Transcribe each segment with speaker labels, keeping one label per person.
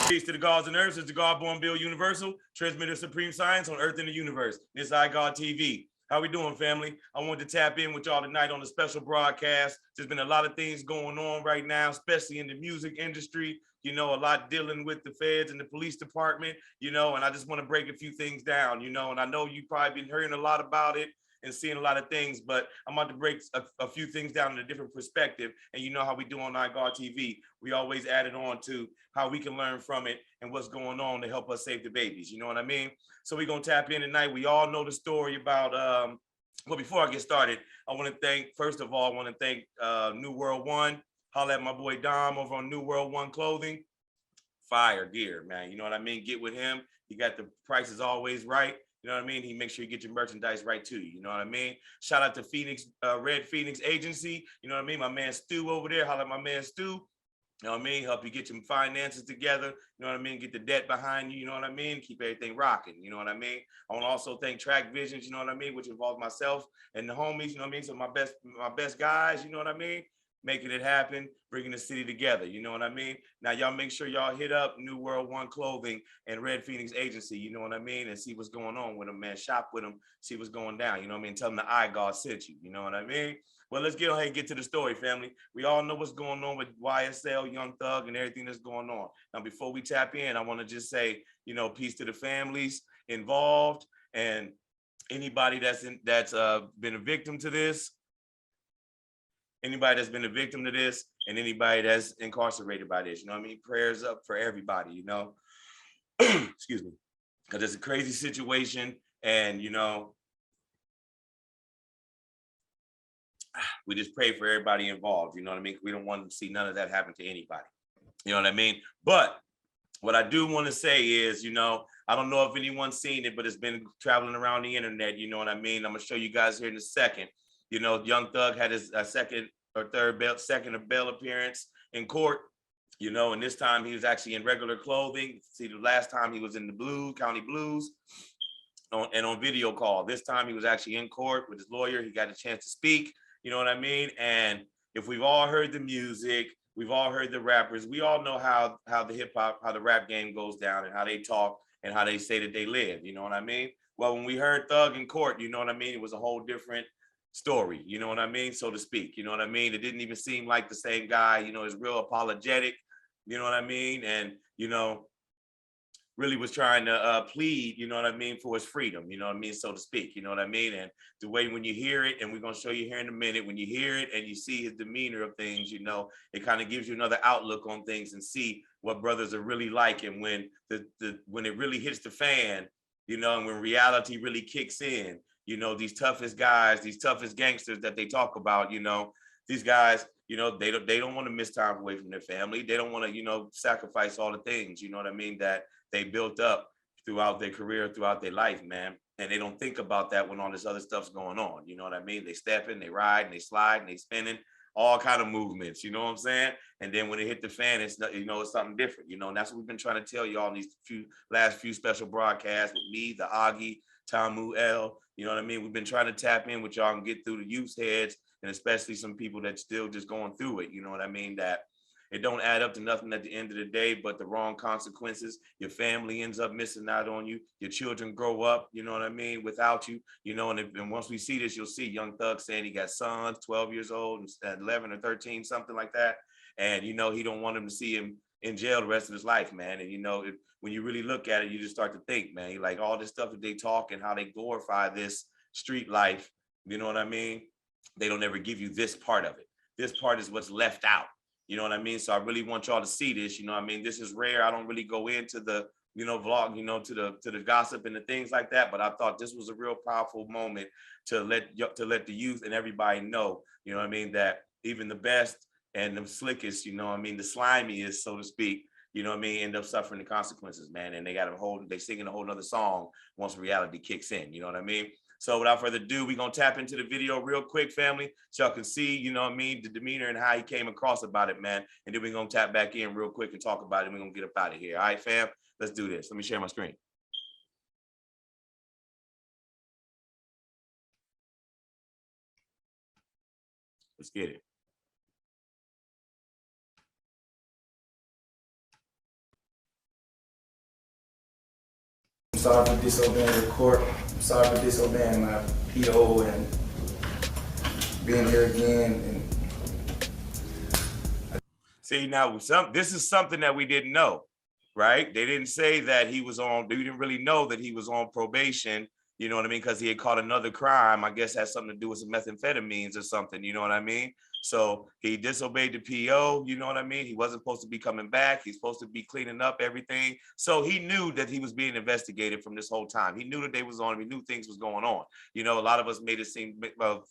Speaker 1: Peace to the gods and earths. It's the God-born Bill Universal, transmitter of supreme science on earth and the universe. This is iGod TV. How we doing, family? I wanted to tap in with y'all tonight on the special broadcast. There's been a lot of things going on right now, especially in the music industry. You know, a lot dealing with the feds and the police department, you know, and I just want to break a few things down, you know, and I know you've probably been hearing a lot about it and seeing a lot of things, but I'm about to break a few things down in a different perspective. And you know how we do on iGod TV. We always add it on to how we can learn from it and what's going on to help us save the babies. You know what I mean? So we're going to tap in tonight. We all know the story about, well, before I get started, I want to thank, first of all, I want to thank New World One. Holla at my boy Dom over on New World One Clothing. Fire gear, man. You know what I mean? Get with him. He got the prices always right. You know what I mean? He makes sure you get your merchandise right to you. You know what I mean? Shout out to Phoenix, Red Phoenix Agency. You know what I mean? My man Stu over there. Holla at my man Stu. You know what I mean? Help you get your finances together. You know what I mean? Get the debt behind you. You know what I mean? Keep everything rocking. You know what I mean? I want to also thank Track Visions. You know what I mean? Which involves myself and the homies. You know what I mean? So my best guys. You know what I mean? Making it happen, bringing the city together. You know what I mean? Now, y'all make sure y'all hit up New World One Clothing and Red Phoenix Agency. You know what I mean? And see what's going on with them, man. Shop with them, see what's going down. You know what I mean? Tell them the iGod sent you. You know what I mean? Well, let's get ahead and get to the story, family. We all know what's going on with YSL, Young Thug, and everything that's going on. Now, before we tap in, I want to just say, you know, peace to the families involved and anybody that's been a victim to this. Anybody that's been a victim to this and anybody that's incarcerated by this, you know what I mean? Prayers up for everybody, you know? Excuse me. Because it's a crazy situation and, you know, we just pray for everybody involved, you know what I mean? We don't want to see none of that happen to anybody. You know what I mean? But what I do want to say is, you know, I don't know if anyone's seen it, but it's been traveling around the internet, you know what I mean? I'm going to show you guys here in a second. You know, Young Thug had his second bail appearance in court, you know, and this time he was actually in regular clothing. See, the last time he was in the county blues and on video call. This time he was actually in court with his lawyer. He got a chance to speak, you know what I mean? And if we've all heard the music, we've all heard the rappers, we all know how the hip hop, how the rap game goes down and how they talk and how they say that they live, you know what I mean? Well, when we heard Thug in court, you know what I mean? It was a whole different story, you know what I mean, so to speak, you know what I mean? It didn't even seem like the same guy, you know, is real apologetic, you know what I mean, and, you know, really was trying to plead, you know what I mean, for his freedom, you know what I mean, so to speak, you know what I mean, and the way when you hear it, and we're going to show you here in a minute, when you hear it and you see his demeanor of things, you know, it kind of gives you another outlook on things and see what brothers are really like, and when when it really hits the fan, you know, and when reality really kicks in, you know, these toughest guys, these toughest gangsters that they talk about, you know, these guys, you know, they don't want to miss time away from their family. They don't want to, you know, sacrifice all the things, you know what I mean, that they built up throughout their career, throughout their life, man. And they don't think about that when all this other stuff's going on. You know what I mean? They stepping, they ride, and they slide, and they spinning, all kind of movements, you know what I'm saying? And then when it hit the fan, it's, you know, it's something different, you know, and that's what we've been trying to tell you all in these last few special broadcasts with me, the Augie, Tamu L, you know what I mean? We've been trying to tap in with y'all and get through the youth heads, and especially some people that still just going through it, you know what I mean? That it don't add up to nothing at the end of the day, but the wrong consequences. Your family ends up missing out on you. Your children grow up, you know what I mean, without you, you know, and once we see this, you'll see Young Thug saying he got sons, 12 years old and 11 or 13, something like that. And, you know, he don't want him to see him in jail the rest of his life, man. And, you know, when you really look at it, you just start to think, man, like all this stuff that they talk and how they glorify this street life, you know what I mean? They don't ever give you this part of it. This part is what's left out. You know what I mean? So I really want y'all to see this. You know what I mean? This is rare. I don't really go into the, you know, vlog, you know, to the gossip and the things like that. But I thought this was a real powerful moment to let the youth and everybody know, you know what I mean, that even the best and the slickest, you know what I mean, the slimiest, so to speak, you know what I mean, end up suffering the consequences, man. And they singing a whole nother song once reality kicks in, you know what I mean? So without further ado, we're going to tap into the video real quick, family, so y'all can see, you know what I mean, the demeanor and how he came across about it, man. And then we're going to tap back in real quick and talk about it. And we're going to get up out of here. All right, fam, let's do this. Let me share my screen. Let's get it.
Speaker 2: sorry for disobeying the court. I'm sorry for disobeying my PO and being here again. And
Speaker 1: see, now this is something that we didn't know, right? They didn't say that he was on, we didn't really know that he was on probation, you know what I mean? Because he had caught another crime. I guess has something to do with some methamphetamines or something, you know what I mean? So he disobeyed the PO, you know what I mean? He wasn't supposed to be coming back. He's supposed to be cleaning up everything. So he knew that he was being investigated from this whole time. He knew that they was on him. He knew things was going on. You know, a lot of us made it seem,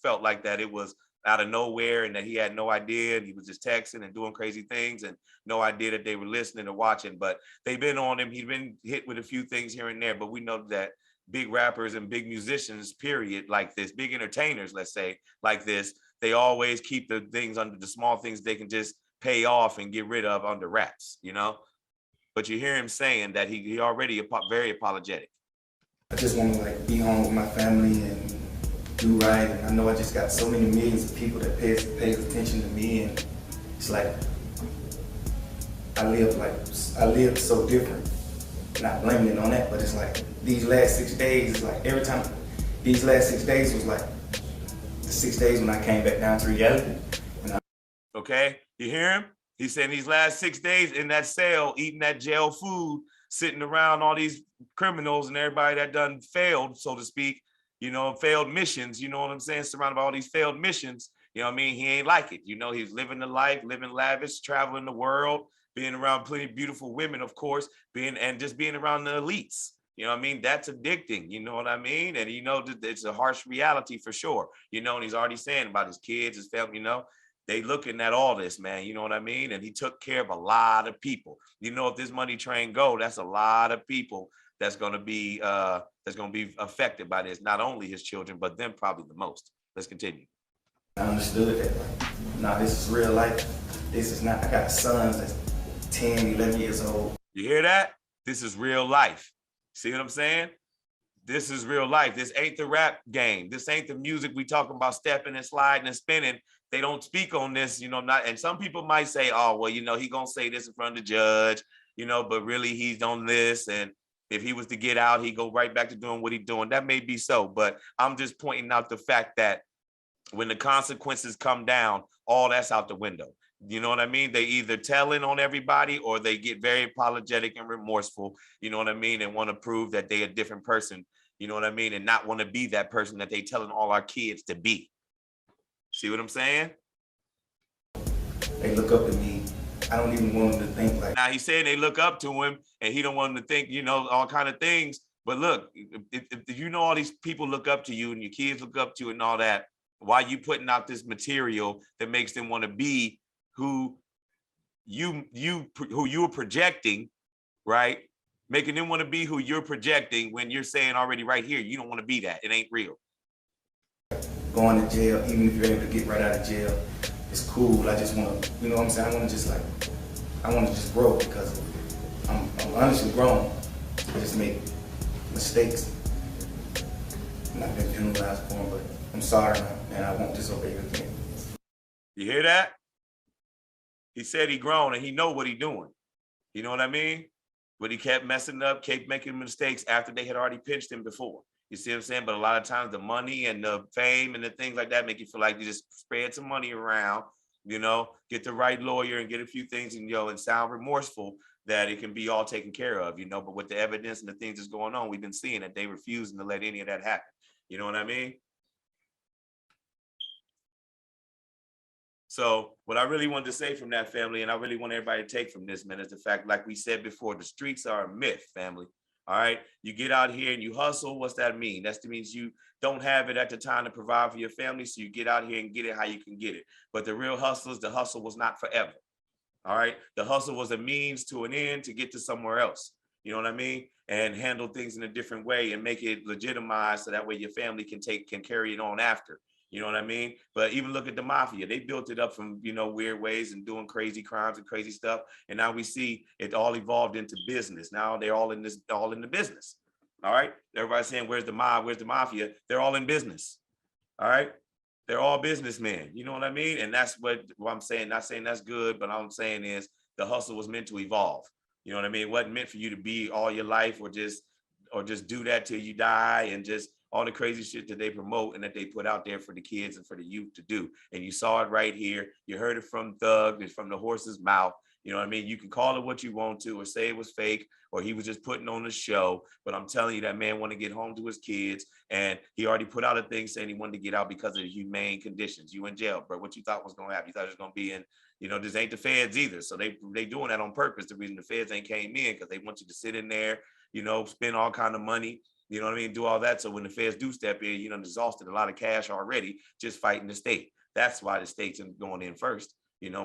Speaker 1: felt like that it was out of nowhere and that he had no idea and he was just texting and doing crazy things and no idea that they were listening or watching. But they've been on him. He's been hit with a few things here and there, but we know that big rappers and big musicians, period, like this, big entertainers, let's say, like this, they always keep the things under the small things they can just pay off and get rid of under wraps, you know? But you hear him saying that he already very apologetic.
Speaker 2: I just want to like be home with my family and do right. And I know I just got so many millions of people that pays attention to me, and it's like I live so different. Not blaming it on that, but it's like these last 6 days, it's like every time, these last 6 days was like the 6 days when I came back down to reality.
Speaker 1: Okay, you hear him? He's saying these last 6 days in that cell, eating that jail food, sitting around all these criminals and everybody that done failed, so to speak, you know, failed missions, you know what I'm saying? Surrounded by all these failed missions, you know what I mean? He ain't like it. You know, he's living the life, living lavish, traveling the world, being around plenty of beautiful women, of course, just being around the elites. You know what I mean? That's addicting, you know what I mean? And you know, it's a harsh reality for sure. You know, and he's already saying about his kids, his family, you know, they looking at all this, man, you know what I mean? And he took care of a lot of people. You know, if this money train go, that's a lot of people that's gonna be affected by this, not only his children, but them probably the most. Let's continue.
Speaker 2: I understood that, like, nah, this is real life. This is not, I got sons that's 10, 11 years old.
Speaker 1: You hear that? This is real life. See what I'm saying? This is real life. This ain't the rap game. This ain't the music we talking about stepping and sliding and spinning. They don't speak on this, you know, not, and some people might say, oh, well, you know, he gonna say this in front of the judge, you know, but really he's on this. And if he was to get out, he go right back to doing what he's doing. That may be so, but I'm just pointing out the fact that when the consequences come down, all that's out the window. You know what I mean? They either telling on everybody or they get very apologetic and remorseful, you know what I mean? And want to prove that they a different person, you know what I mean? And not want to be that person that they telling all our kids to be. See what I'm saying?
Speaker 2: They look up to me. I don't even want them to think like.
Speaker 1: Now he's saying they look up to him and he don't want them to think, you know, all kind of things. But look, if you know all these people look up to you and your kids look up to you and all that, why you putting out this material that makes them want to be who you were projecting, right? Making them want to be who you're projecting when you're saying already right here, you don't want to be that. It ain't real.
Speaker 2: Going to jail, even if you're able to get right out of jail, it's cool. I just want to, you know what I'm saying? I want to just grow because I'm honestly grown. I just make mistakes. And I've been penalized for them, but I'm sorry, and I won't disobey you again.
Speaker 1: You hear that? He said he grown and he know what he doing. You know what I mean? But he kept messing up, kept making mistakes after they had already pinched him before. You see what I'm saying? But a lot of times the money and the fame and the things like that make you feel like you just spread some money around, you know, get the right lawyer and get a few things and, you know, and sound remorseful that it can be all taken care of, you know, but with the evidence and the things that's going on, we've been seeing that they refusing to let any of that happen. You know what I mean? So what I really wanted to say from that, family, and I really want everybody to take from this, man, is the fact, like we said before, the streets are a myth, family. All right. You get out here and you hustle. What's that mean? That means you don't have it at the time to provide for your family. So you get out here and get it how you can get it. But the real hustlers, the hustle was not forever. All right. The hustle was a means to an end to get to somewhere else. You know what I mean? And handle things in a different way and make it legitimized so that way your family can carry it on after. You know what I mean? But even look at the mafia. They built it up from, you know, weird ways and doing crazy crimes and crazy stuff. And now we see it all evolved into business. Now they're all in the business. All right. Everybody's saying, where's the mob? Where's the mafia? They're all in business. All right. They're all businessmen. You know what I mean? And that's what I'm saying. Not saying that's good, but all I'm saying is the hustle was meant to evolve. You know what I mean? It wasn't meant for you to be all your life or just just do that till you die, and just all the crazy shit that they promote and that they put out there for the kids and for the youth to do. And you saw it right here. You heard it from Thug, it's from the horse's mouth. You know what I mean? You can call it what you want to, or say it was fake, or he was just putting on the show. But I'm telling you, that man wanted to get home to his kids, and he already put out a thing saying he wanted to get out because of the humane conditions. You in jail, bro. What you thought was gonna happen? You thought it was gonna be in, this ain't the feds either. So they doing that on purpose. The reason the feds ain't came in, because they want you to sit in there, spend all kind of money. You know what I mean? Do all that. So when the feds do step in, exhausted a lot of cash already just fighting the state. That's why the state's going in first.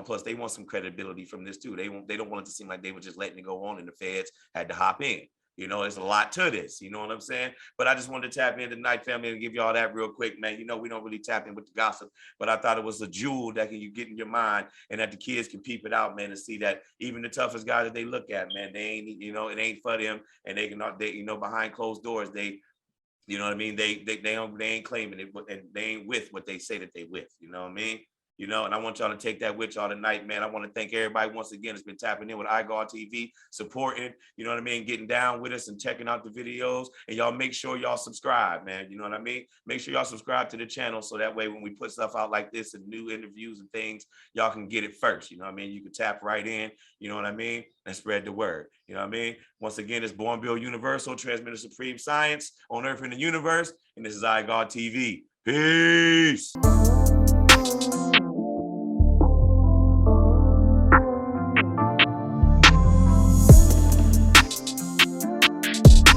Speaker 1: Plus they want some credibility from this too. They don't want it to seem like they were just letting it go on and the feds had to hop in. There's a lot to this, you know what I'm saying? But I just wanted to tap in tonight, family, and give you all that real quick, man. We don't really tap in with the gossip, but I thought it was a jewel that you get in your mind, and that the kids can peep it out, man, and see that even the toughest guy that they look at, man, they ain't, it ain't for them, and they cannot, behind closed doors, they, you know what I mean? They ain't claiming it, and they ain't with what they say that they with, you know what I mean? And I want y'all to take that with y'all tonight, man. I want to thank everybody once again that's been tapping in with iGod TV, supporting, you know what I mean, getting down with us and checking out the videos. And y'all make sure y'all subscribe, man. You know what I mean? Make sure y'all subscribe to the channel, so that way when we put stuff out like this and new interviews and things, y'all can get it first. You know what I mean? You can tap right in, you know what I mean, and spread the word. You know what I mean? Once again, it's Born Bill Universal, transmitting supreme science on earth and the universe. And this is iGod TV. Peace.